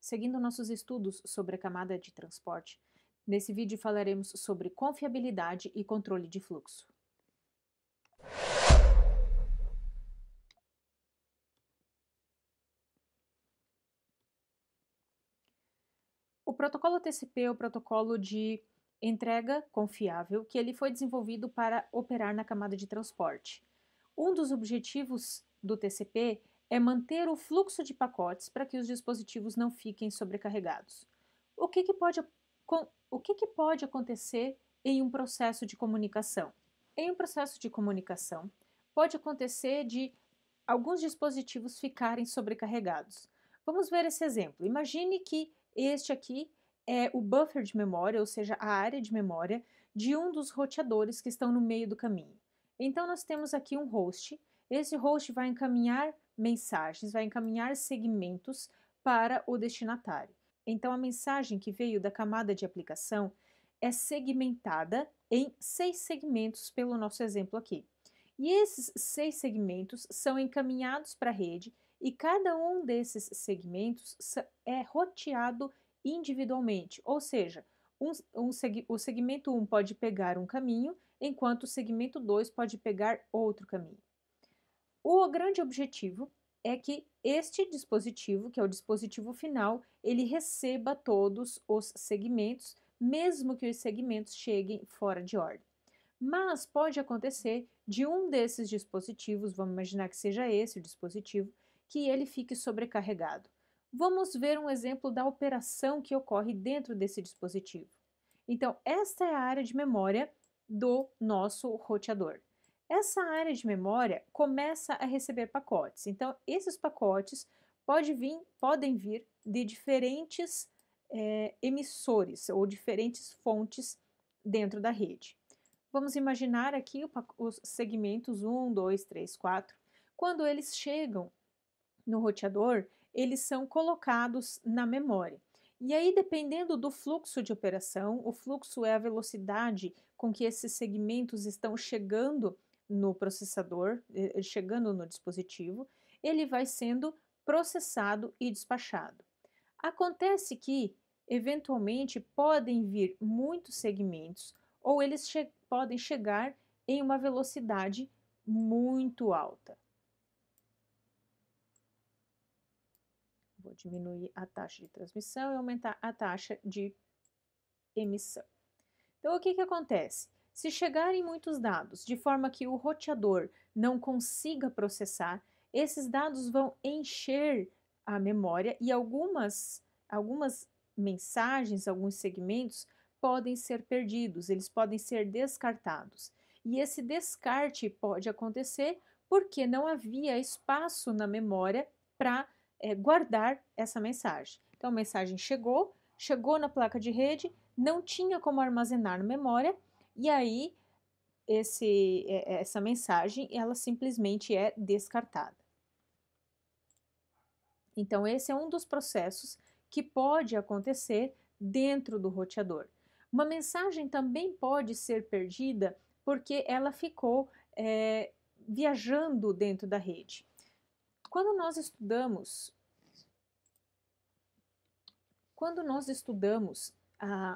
Seguindo nossos estudos sobre a camada de transporte, nesse vídeo falaremos sobre confiabilidade e controle de fluxo. O protocolo TCP é o protocolo de entrega confiável que ele foi desenvolvido para operar na camada de transporte. Um dos objetivos do TCP é manter o fluxo de pacotes para que os dispositivos não fiquem sobrecarregados. O que pode acontecer em um processo de comunicação? Em um processo de comunicação, pode acontecer de alguns dispositivos ficarem sobrecarregados. Vamos ver esse exemplo. Imagine que este aqui é o buffer de memória, ou seja, a área de memória de um dos roteadores que estão no meio do caminho. Então, nós temos aqui um host. Esse host vai encaminhar mensagens, vai encaminhar segmentos para o destinatário. Então, a mensagem que veio da camada de aplicação é segmentada em 6 segmentos pelo nosso exemplo aqui. E esses 6 segmentos são encaminhados para a rede e cada um desses segmentos é roteado individualmente, ou seja, o segmento 1 pode pegar um caminho, enquanto o segmento 2 pode pegar outro caminho. O grande objetivo é que este dispositivo, que é o dispositivo final, ele receba todos os segmentos, mesmo que os segmentos cheguem fora de ordem. Mas pode acontecer de um desses dispositivos, vamos imaginar que seja esse o dispositivo, que ele fique sobrecarregado. Vamos ver um exemplo da operação que ocorre dentro desse dispositivo. Então, esta é a área de memória do nosso roteador. Essa área de memória começa a receber pacotes. Então, esses pacotes podem vir de diferentes emissores ou diferentes fontes dentro da rede. Vamos imaginar aqui os segmentos 1, 2, 3, 4. Quando eles chegam no roteador, eles são colocados na memória. E aí, dependendo do fluxo de operação, o fluxo é a velocidade com que esses segmentos estão chegando no processador, chegando no dispositivo, ele vai sendo processado e despachado. Acontece que, eventualmente, podem vir muitos segmentos ou eles podem chegar em uma velocidade muito alta. Vou diminuir a taxa de transmissão e aumentar a taxa de emissão. Então, o que acontece? Se chegarem muitos dados de forma que o roteador não consiga processar, esses dados vão encher a memória e algumas mensagens, alguns segmentos podem ser perdidos, eles podem ser descartados. E esse descarte pode acontecer porque não havia espaço na memória para guardar essa mensagem. Então, a mensagem chegou na placa de rede, não tinha como armazenar na memória, e aí essa mensagem ela simplesmente é descartada. Então, esse é um dos processos que pode acontecer dentro do roteador. Uma mensagem também pode ser perdida porque ela ficou viajando dentro da rede. Quando nós estudamos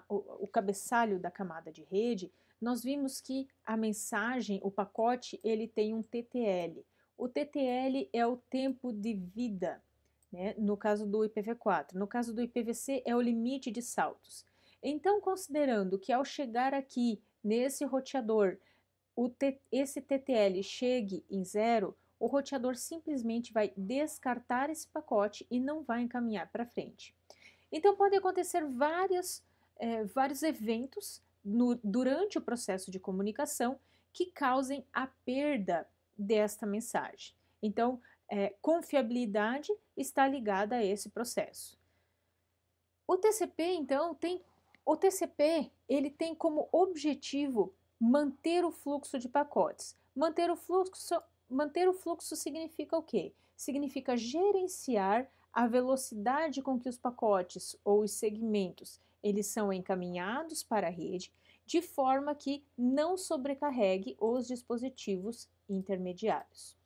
o cabeçalho da camada de rede, nós vimos que a mensagem, o pacote, ele tem um TTL. O TTL é o tempo de vida, né, no caso do IPv4. No caso do IPv6 é o limite de saltos. Então, considerando que ao chegar aqui nesse roteador, esse TTL chegue em 0, o roteador simplesmente vai descartar esse pacote e não vai encaminhar para frente. Então, podem acontecer vários eventos durante o processo de comunicação que causem a perda desta mensagem. Então, confiabilidade está ligada a esse processo. O TCP, então, ele tem como objetivo manter o fluxo de pacotes. Manter o fluxo significa o quê? Significa gerenciar a velocidade com que os pacotes ou os segmentos eles são encaminhados para a rede, de forma que não sobrecarregue os dispositivos intermediários.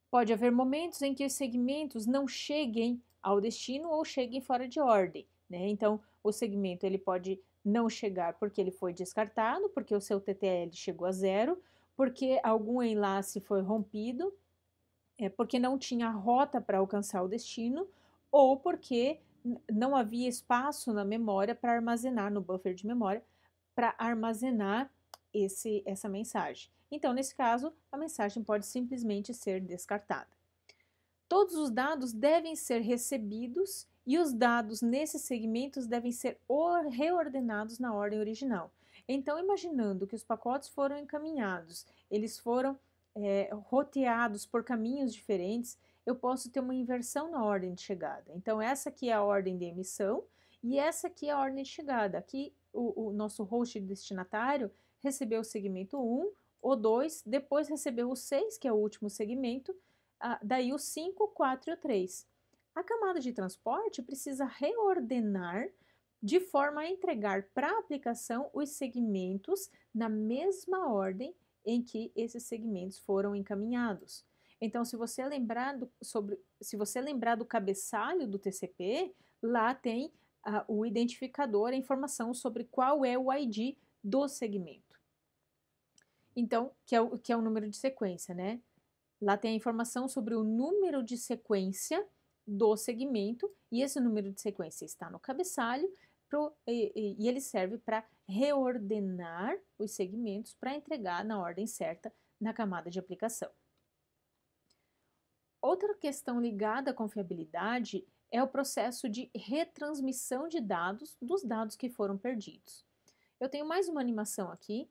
Pode haver momentos em que os segmentos não cheguem ao destino ou cheguem fora de ordem, né? Então, o segmento ele pode não chegar porque ele foi descartado, porque o seu TTL chegou a zero, porque algum enlace foi rompido, porque não tinha rota para alcançar o destino, ou porque não havia espaço na memória para armazenar, no buffer de memória, para armazenar essa mensagem. Então, nesse caso, a mensagem pode simplesmente ser descartada. Todos os dados devem ser recebidos e os dados nesses segmentos devem ser reordenados na ordem original. Então, imaginando que os pacotes foram encaminhados, eles foram roteados por caminhos diferentes, eu posso ter uma inversão na ordem de chegada. Então, essa aqui é a ordem de emissão e essa aqui é a ordem de chegada. Aqui, o nosso host destinatário recebeu o segmento 1, o 2, depois recebeu o 6, que é o último segmento, daí o 5, 4 e o 3. A camada de transporte precisa reordenar de forma a entregar para a aplicação os segmentos na mesma ordem em que esses segmentos foram encaminhados. Então, se você lembrar do cabeçalho do TCP, lá tem o identificador, a informação sobre qual é o ID do segmento. Então, que é o número de sequência, né? Lá tem a informação sobre o número de sequência do segmento, e esse número de sequência está no cabeçalho, e ele serve para reordenar os segmentos para entregar na ordem certa na camada de aplicação. Outra questão ligada à confiabilidade é o processo de retransmissão de dados dos dados que foram perdidos. Eu tenho mais uma animação aqui.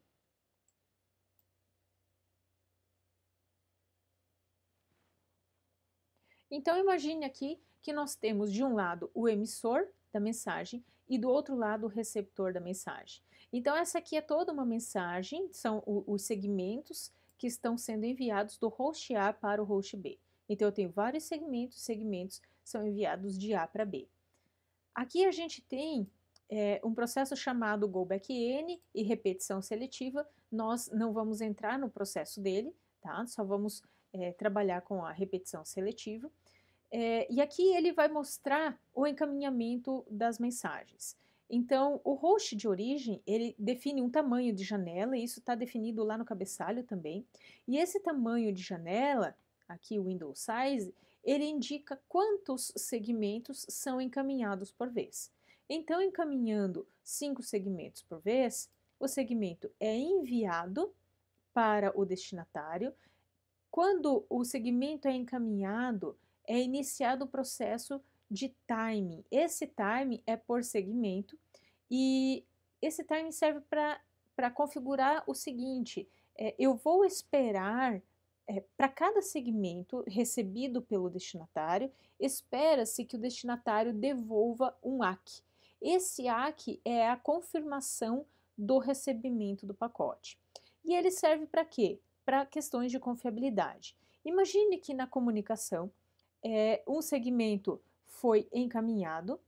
Então, imagine aqui que nós temos de um lado o emissor da mensagem e do outro lado o receptor da mensagem. Então, essa aqui é toda uma mensagem, são os segmentos que estão sendo enviados do host A para o host B. Então, eu tenho vários segmentos são enviados de A para B. Aqui a gente tem um processo chamado Go-Back-N e repetição seletiva. Nós não vamos entrar no processo dele, tá? Só vamos trabalhar com a repetição seletiva. E aqui ele vai mostrar o encaminhamento das mensagens. Então, o host de origem, ele define um tamanho de janela, e isso está definido lá no cabeçalho também. E esse tamanho de janela, aqui o window size, ele indica quantos segmentos são encaminhados por vez. Então, encaminhando 5 segmentos por vez, o segmento é enviado para o destinatário. Quando o segmento é encaminhado, é iniciado o processo de timing. Esse timing é por segmento e esse timing serve para configurar o seguinte: eu vou esperar para cada segmento recebido pelo destinatário, espera-se que o destinatário devolva um ACK. Esse ACK é a confirmação do recebimento do pacote. E ele serve para quê? Para questões de confiabilidade. Imagine que na comunicação um segmento foi encaminhado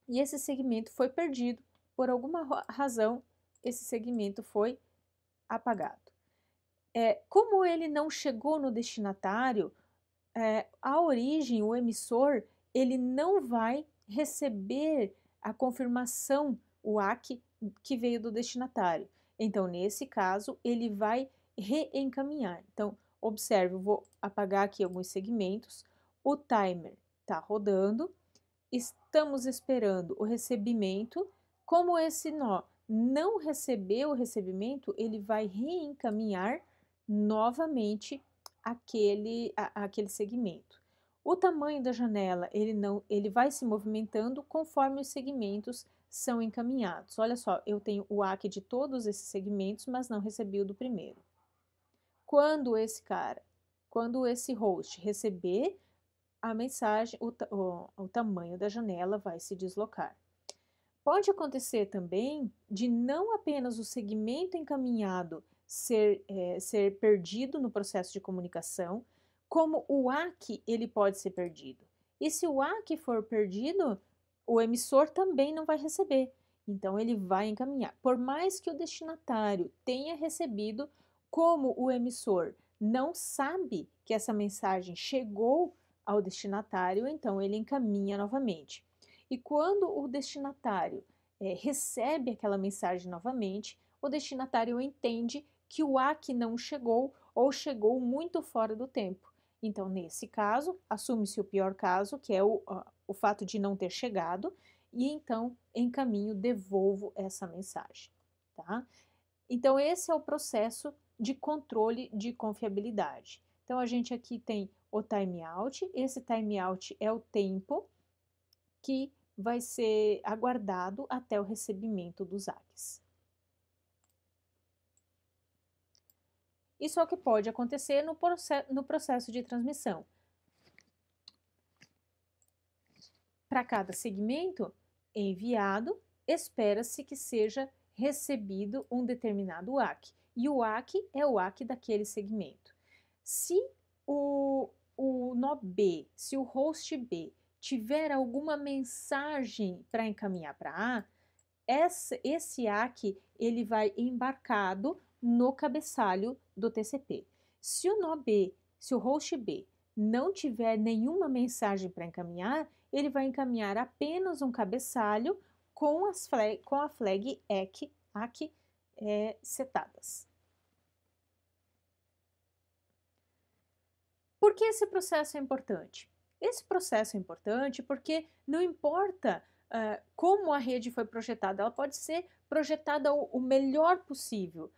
e esse segmento foi perdido. Por alguma razão, esse segmento foi apagado. Como ele não chegou no destinatário, a origem, o emissor, ele não vai receber a confirmação, o ACK, que veio do destinatário. Então, nesse caso, ele vai reencaminhar. Então, observe, eu vou apagar aqui alguns segmentos. O timer está rodando, estamos esperando o recebimento. Como esse nó não recebeu o recebimento, ele vai reencaminhar novamente aquele segmento. O tamanho da janela, ele vai se movimentando conforme os segmentos são encaminhados. Olha só, eu tenho o ACK de todos esses segmentos, mas não recebi o do primeiro. Quando esse host receber a mensagem, o tamanho da janela vai se deslocar. Pode acontecer também de não apenas o segmento encaminhado ser perdido no processo de comunicação, como o ACK ele pode ser perdido. E se o ACK for perdido, o emissor também não vai receber. Então, ele vai encaminhar. Por mais que o destinatário tenha recebido, como o emissor não sabe que essa mensagem chegou ao destinatário, então ele encaminha novamente. E quando o destinatário recebe aquela mensagem novamente, o destinatário entende que o AQ não chegou ou chegou muito fora do tempo. Então, nesse caso, assume-se o pior caso, que é o fato de não ter chegado, e então encaminho, devolvo essa mensagem, tá? Então, esse é o processo de controle de confiabilidade. Então, a gente aqui tem o timeout. Esse timeout é o tempo que vai ser aguardado até o recebimento dos AQs. Isso é o que pode acontecer no processo de transmissão. Para cada segmento enviado, espera-se que seja recebido um determinado AQ. E o AQ é o AQ daquele segmento. Se o nó B, se o host B tiver alguma mensagem para encaminhar para A, esse AQ ele vai embarcado no cabeçalho do TCP. Se o nó B, se o host B não tiver nenhuma mensagem para encaminhar, ele vai encaminhar apenas um cabeçalho com a flag AQ setadas. Por que esse processo é importante? Esse processo é importante porque não importa como a rede foi projetada, ela pode ser projetada o melhor possível.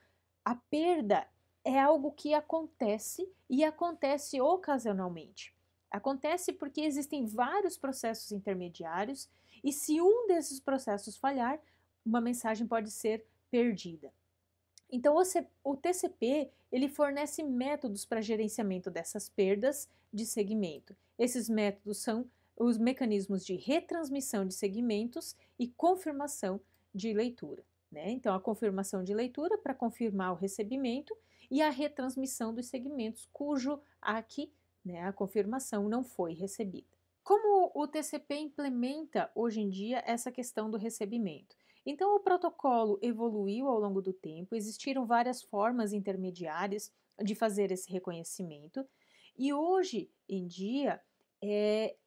A perda é algo que acontece e acontece ocasionalmente. Acontece porque existem vários processos intermediários e se um desses processos falhar, uma mensagem pode ser perdida. Então, o TCP ele fornece métodos para gerenciamento dessas perdas de segmento. Esses métodos são os mecanismos de retransmissão de segmentos e confirmação de leitura. Né? Então, a confirmação de leitura para confirmar o recebimento e a retransmissão dos segmentos cujo AQ, né, a confirmação, não foi recebida. Como o TCP implementa hoje em dia essa questão do recebimento? Então, o protocolo evoluiu ao longo do tempo, existiram várias formas intermediárias de fazer esse reconhecimento, e hoje em dia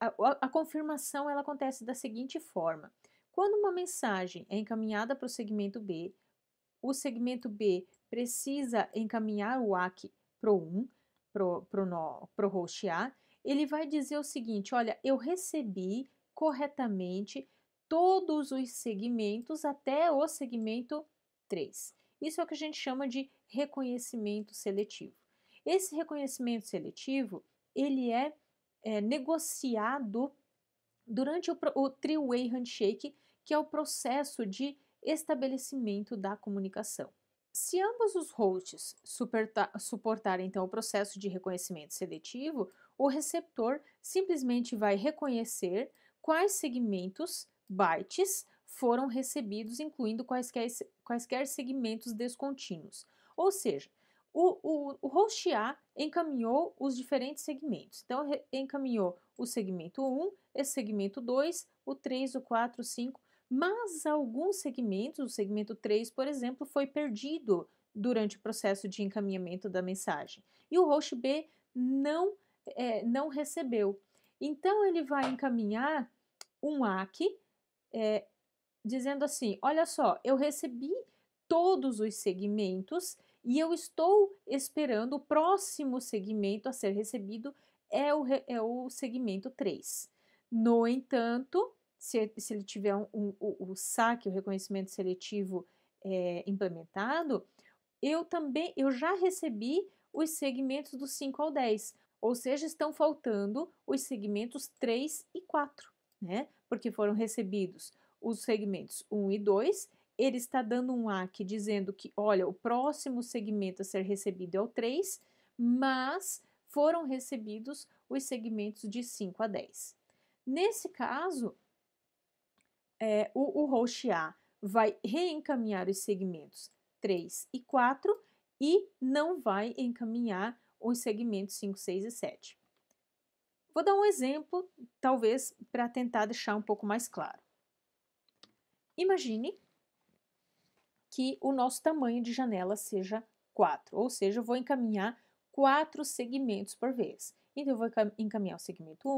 a confirmação ela acontece da seguinte forma: quando uma mensagem é encaminhada para o segmento B, o segmento B precisa encaminhar o AQ para o 1, para o host A, ele vai dizer o seguinte: olha, eu recebi corretamente todos os segmentos até o segmento 3. Isso é o que a gente chama de reconhecimento seletivo. Esse reconhecimento seletivo, ele é negociado durante o three-way handshake, que é o processo de estabelecimento da comunicação. Se ambos os hosts suportarem então o processo de reconhecimento seletivo, o receptor simplesmente vai reconhecer quais segmentos, bytes, foram recebidos, incluindo quaisquer segmentos descontínuos. Ou seja, o host A encaminhou os diferentes segmentos. Então, encaminhou o segmento 1, esse segmento 2, o 3, o 4, o 5, mas alguns segmentos, o segmento 3, por exemplo, foi perdido durante o processo de encaminhamento da mensagem. E o host B não recebeu. Então, ele vai encaminhar um AQ dizendo assim: olha só, eu recebi todos os segmentos e eu estou esperando o próximo segmento a ser recebido é o segmento 3. No entanto, se ele tiver o saque, o reconhecimento seletivo implementado, eu já recebi os segmentos do 5 ao 10, ou seja, estão faltando os segmentos 3 e 4, né? Porque foram recebidos os segmentos 1 e 2, ele está dando um AQ dizendo que, olha, o próximo segmento a ser recebido é o 3, mas foram recebidos os segmentos de 5 a 10. Nesse caso, o host A vai reencaminhar os segmentos 3 e 4 e não vai encaminhar os segmentos 5, 6 e 7. Vou dar um exemplo, talvez, para tentar deixar um pouco mais claro. Imagine que o nosso tamanho de janela seja 4, ou seja, eu vou encaminhar 4 segmentos por vez. Então, eu vou encaminhar o segmento 1,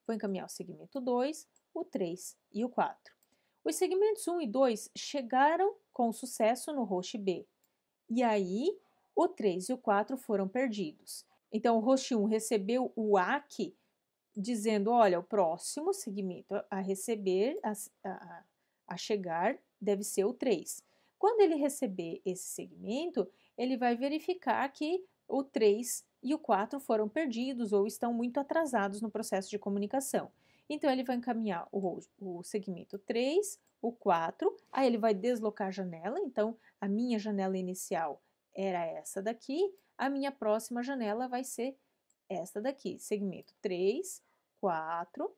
vou encaminhar o segmento 2, o 3 e o 4. Os segmentos 1 e 2 chegaram com sucesso no host B. E aí, o 3 e o 4 foram perdidos. Então, o host 1 recebeu o ACK dizendo, olha, o próximo segmento a receber, a chegar, deve ser o 3. Quando ele receber esse segmento, ele vai verificar que o 3 e o 4 foram perdidos ou estão muito atrasados no processo de comunicação. Então, ele vai encaminhar o segmento 3, o 4, aí ele vai deslocar a janela, então, a minha janela inicial era essa daqui, a minha próxima janela vai ser esta daqui, segmento 3, 4,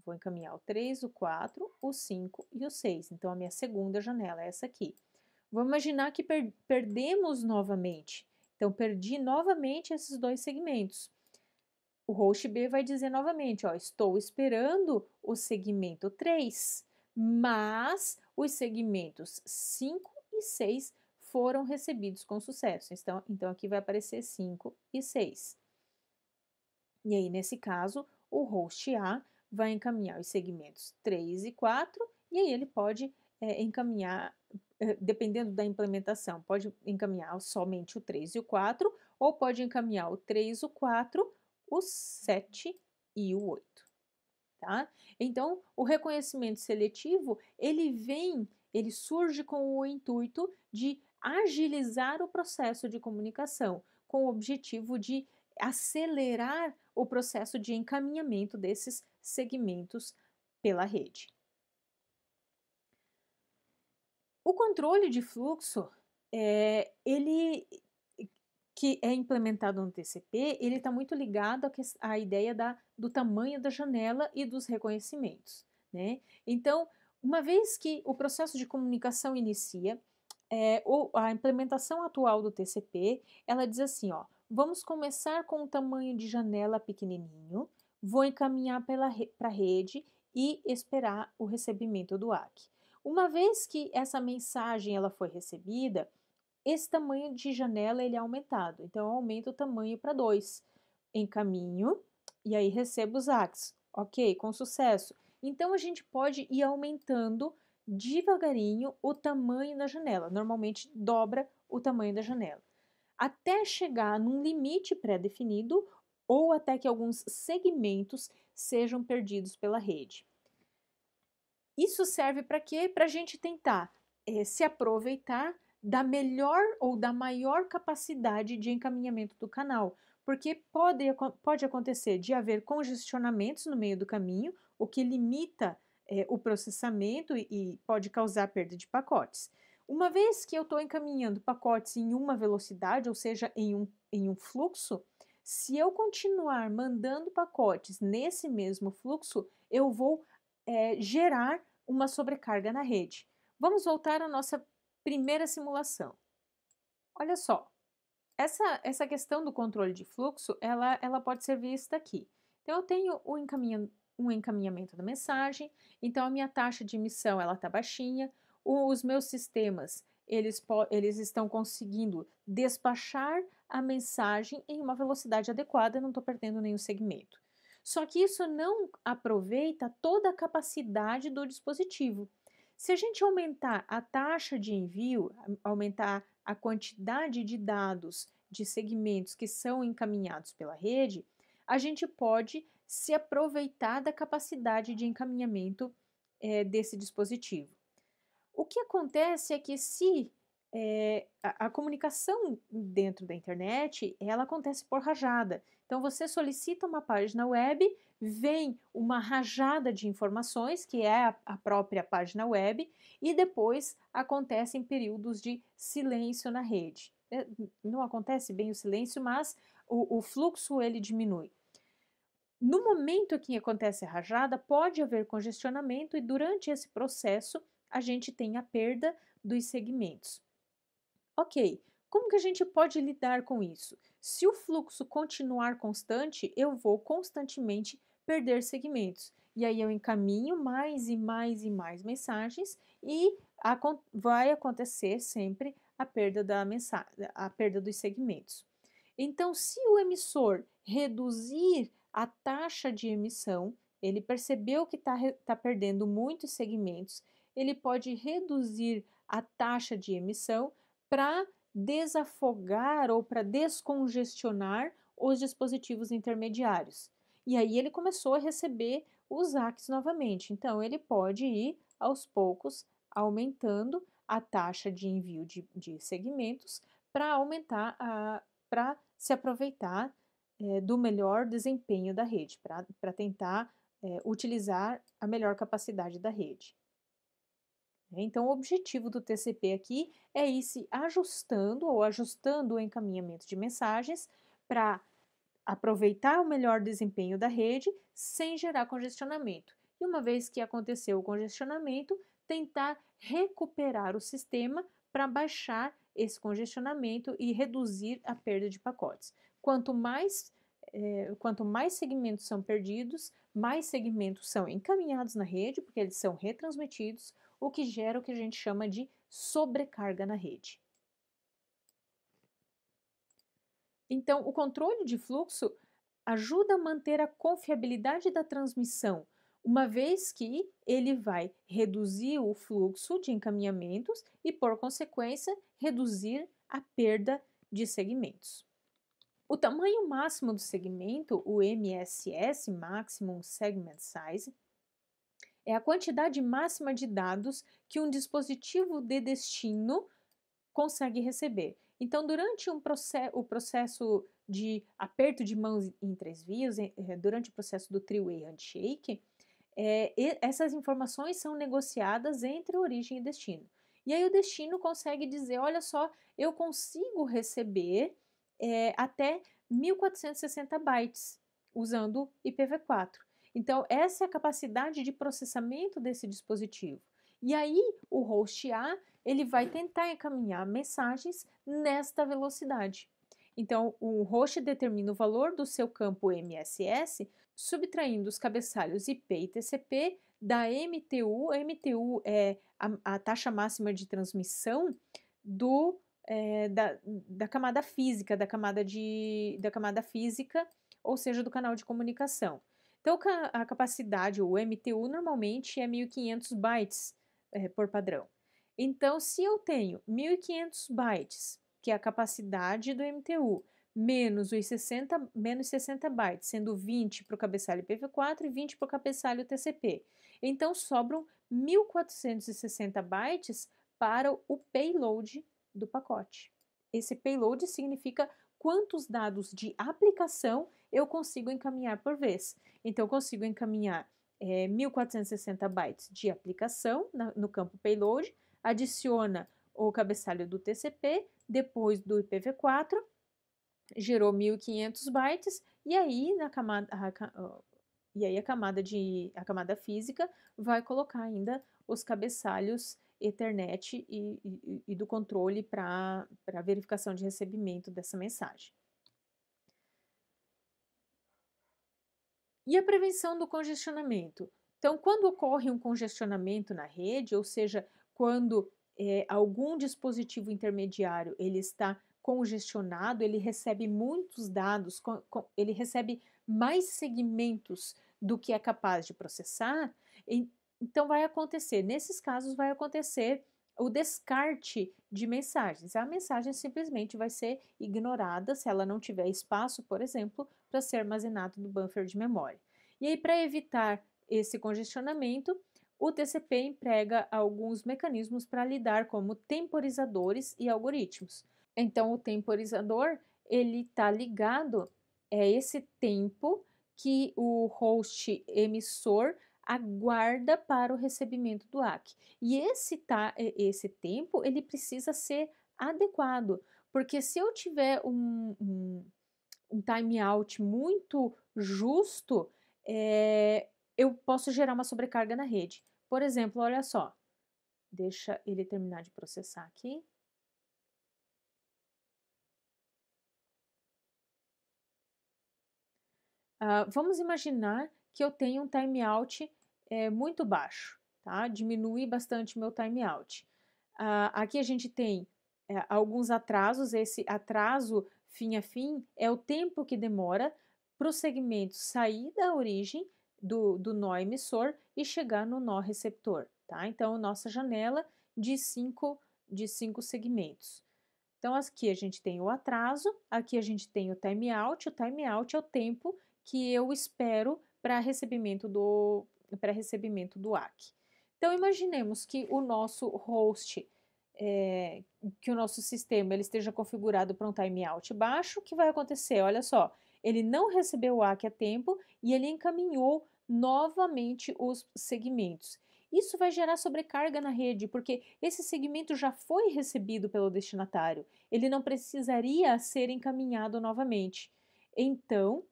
vou encaminhar o 3, o 4, o 5 e o 6. Então, a minha segunda janela é essa aqui. Vou imaginar que perdemos novamente. Então, perdi novamente esses dois segmentos. O host B vai dizer novamente, ó, estou esperando o segmento 3, mas os segmentos 5 e 6 foram recebidos com sucesso. Então aqui vai aparecer 5 e 6. E aí, nesse caso, o host A vai encaminhar os segmentos 3 e 4, e aí ele pode encaminhar, dependendo da implementação, pode encaminhar somente o 3 e o 4, ou pode encaminhar o 3, o 4, o 7 e o 8. Tá? Então, o reconhecimento seletivo, ele surge com o intuito de agilizar o processo de comunicação, com o objetivo de acelerar o processo de encaminhamento desses segmentos pela rede. O controle de fluxo, ele que é implementado no TCP, ele está muito ligado à ideia do tamanho da janela e dos reconhecimentos, né? Então, uma vez que o processo de comunicação inicia, a implementação atual do TCP, ela diz assim, ó, vamos começar com um tamanho de janela pequenininho, vou encaminhar para a rede e esperar o recebimento do ACK. Uma vez que essa mensagem ela foi recebida, esse tamanho de janela ele é aumentado. Então, eu aumento o tamanho para 2. Encaminho e aí recebo os ACKs. Ok, com sucesso. Então, a gente pode ir aumentando devagarinho o tamanho da janela. Normalmente, dobra o tamanho da janela. Até chegar num limite pré-definido ou até que alguns segmentos sejam perdidos pela rede. Isso serve para quê? Para a gente tentar se aproveitar da melhor ou da maior capacidade de encaminhamento do canal, porque pode acontecer de haver congestionamentos no meio do caminho, o que limita o processamento e pode causar perda de pacotes. Uma vez que eu estou encaminhando pacotes em uma velocidade, ou seja, em um fluxo, se eu continuar mandando pacotes nesse mesmo fluxo, eu vou gerar uma sobrecarga na rede. Vamos voltar à nossa primeira simulação. Olha só, essa questão do controle de fluxo, ela pode ser vista aqui. Então, eu tenho um encaminhamento da mensagem, então a minha taxa de emissão está baixinha, os meus sistemas eles estão conseguindo despachar a mensagem em uma velocidade adequada, não estou perdendo nenhum segmento. Só que isso não aproveita toda a capacidade do dispositivo. Se a gente aumentar a taxa de envio, aumentar a quantidade de dados de segmentos que são encaminhados pela rede, a gente pode se aproveitar da capacidade de encaminhamento desse dispositivo. O que acontece é que se a comunicação dentro da internet, ela acontece por rajada. Então, você solicita uma página web, vem uma rajada de informações, que é a própria página web, e depois acontecem períodos de silêncio na rede. Não acontece bem o silêncio, mas o fluxo ele diminui. No momento que acontece a rajada, pode haver congestionamento e durante esse processo a gente tem a perda dos segmentos. Ok, como que a gente pode lidar com isso? Se o fluxo continuar constante, eu vou constantemente perder segmentos. E aí eu encaminho mais e mais e mais mensagens e vai acontecer sempre a perda da a perda dos segmentos. Então, se o emissor reduzir a taxa de emissão, ele percebeu que está perdendo muitos segmentos, ele pode reduzir a taxa de emissão para desafogar ou para descongestionar os dispositivos intermediários. E aí ele começou a receber os ACs novamente. Então, ele pode ir aos poucos aumentando a taxa de envio de segmentos para aumentar para se aproveitar do melhor desempenho da rede, para tentar utilizar a melhor capacidade da rede. Então, o objetivo do TCP aqui é ir se ajustando ou ajustando o encaminhamento de mensagens para aproveitar o melhor desempenho da rede sem gerar congestionamento. E uma vez que aconteceu o congestionamento, tentar recuperar o sistema para baixar esse congestionamento e reduzir a perda de pacotes. Quanto mais segmentos são perdidos, mais segmentos são encaminhados na rede, porque eles são retransmitidos, o que gera o que a gente chama de sobrecarga na rede. Então, o controle de fluxo ajuda a manter a confiabilidade da transmissão, uma vez que ele vai reduzir o fluxo de encaminhamentos e, por consequência, reduzir a perda de segmentos. O tamanho máximo do segmento, o MSS, Maximum Segment Size, é a quantidade máxima de dados que um dispositivo de destino consegue receber. Então, durante o processo de aperto de mãos em 3 vias, durante o processo do three-way handshake, essas informações são negociadas entre origem e destino. E aí o destino consegue dizer, olha só, eu consigo receber até 1460 bytes usando IPv4. Então, essa é a capacidade de processamento desse dispositivo. E aí, o host A, ele vai tentar encaminhar mensagens nesta velocidade. Então, o host determina o valor do seu campo MSS, subtraindo os cabeçalhos IP e TCP da MTU. A MTU é a taxa máxima de transmissão da camada física, da camada física, ou seja, do canal de comunicação. Então, a capacidade, o MTU, normalmente é 1.500 bytes por padrão. Então, se eu tenho 1.500 bytes, que é a capacidade do MTU, menos 60 bytes, sendo 20 para o cabeçalho IPv4 e 20 para o cabeçalho TCP. Então, sobram 1.460 bytes para o payload do pacote. Esse payload significa quantos dados de aplicação eu consigo encaminhar por vez. Então, eu consigo encaminhar 1.460 bytes de aplicação no campo payload, adiciona o cabeçalho do TCP, depois do IPv4, gerou 1.500 bytes, e aí a camada física vai colocar ainda os cabeçalhos Ethernet e do controle para verificação de recebimento dessa mensagem. E a prevenção do congestionamento? Então, quando ocorre um congestionamento na rede, ou seja, quando algum dispositivo intermediário ele está congestionado, ele recebe muitos dados, ele recebe mais segmentos do que é capaz de processar, então nesses casos vai acontecer o descarte de mensagens. A mensagem simplesmente vai ser ignorada se ela não tiver espaço, por exemplo, para ser armazenado no buffer de memória. E aí, para evitar esse congestionamento, o TCP emprega alguns mecanismos para lidar como temporizadores e algoritmos. Então, o temporizador ele está ligado a esse tempo que o host emissor aguarda para o recebimento do ACK. E esse tempo ele precisa ser adequado, porque se eu tiver um timeout muito justo, eu posso gerar uma sobrecarga na rede. Por exemplo, olha só, deixa ele terminar de processar aqui. Vamos imaginar que eu tenho um timeout muito baixo, tá? Diminui bastante meu timeout. Aqui a gente tem alguns atrasos, esse atraso fim a fim é o tempo que demora para o segmento sair da origem do nó emissor e chegar no nó receptor, tá? Então, nossa janela de cinco segmentos. Então, aqui a gente tem o atraso, aqui a gente tem o timeout. O timeout é o tempo que eu espero para recebimento do ACK. Então, imaginemos que o nosso host, que o nosso sistema ele esteja configurado para um timeout baixo. O que vai acontecer? Olha só, ele não recebeu o ACK a tempo e ele encaminhou novamente os segmentos. Isso vai gerar sobrecarga na rede, porque esse segmento já foi recebido pelo destinatário. Ele não precisaria ser encaminhado novamente. Então,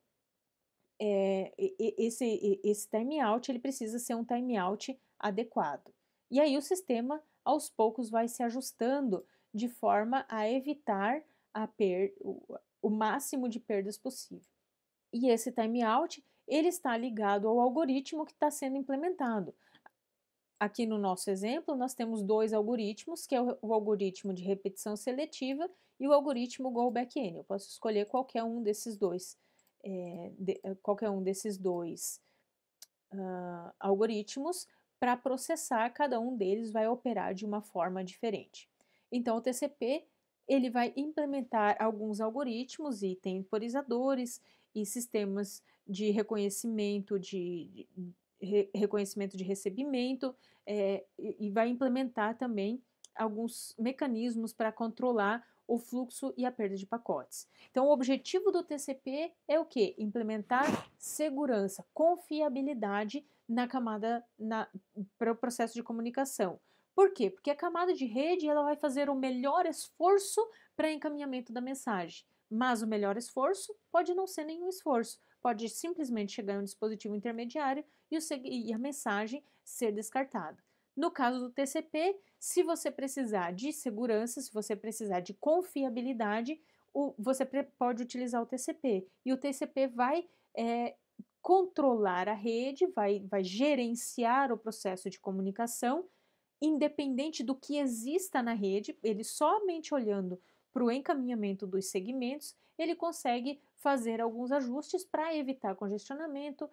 esse timeout ele precisa ser um timeout adequado. E aí o sistema, aos poucos, vai se ajustando de forma a evitar o máximo de perdas possível. E esse timeout ele está ligado ao algoritmo que está sendo implementado. Aqui no nosso exemplo, nós temos dois algoritmos, que é o algoritmo de repetição seletiva e o algoritmo Go Back N. Eu posso escolher qualquer um desses dois, algoritmos para processar. Cada um deles vai operar de uma forma diferente. Então, o TCP ele vai implementar alguns algoritmos e temporizadores e sistemas de reconhecimento de recebimento, e vai implementar também alguns mecanismos para controlar o fluxo e a perda de pacotes. Então, o objetivo do TCP é o quê? Implementar segurança, confiabilidade na camada, para o processo de comunicação. Por quê? Porque a camada de rede ela vai fazer o melhor esforço para encaminhamento da mensagem, mas o melhor esforço pode não ser nenhum esforço, pode simplesmente chegar em um dispositivo intermediário e a mensagem ser descartada. No caso do TCP, se você precisar de segurança, se você precisar de confiabilidade, você pode utilizar o TCP. E o TCP vai controlar a rede, vai gerenciar o processo de comunicação, independente do que exista na rede. Ele somente olhando para o encaminhamento dos segmentos, ele consegue fazer alguns ajustes para evitar congestionamento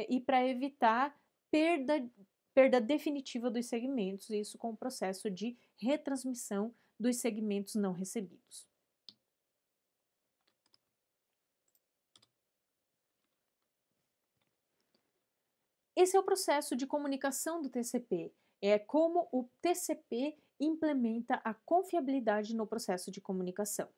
e para evitar perda definitiva dos segmentos, isso com o processo de retransmissão dos segmentos não recebidos. Esse é o processo de comunicação do TCP. É como o TCP implementa a confiabilidade no processo de comunicação.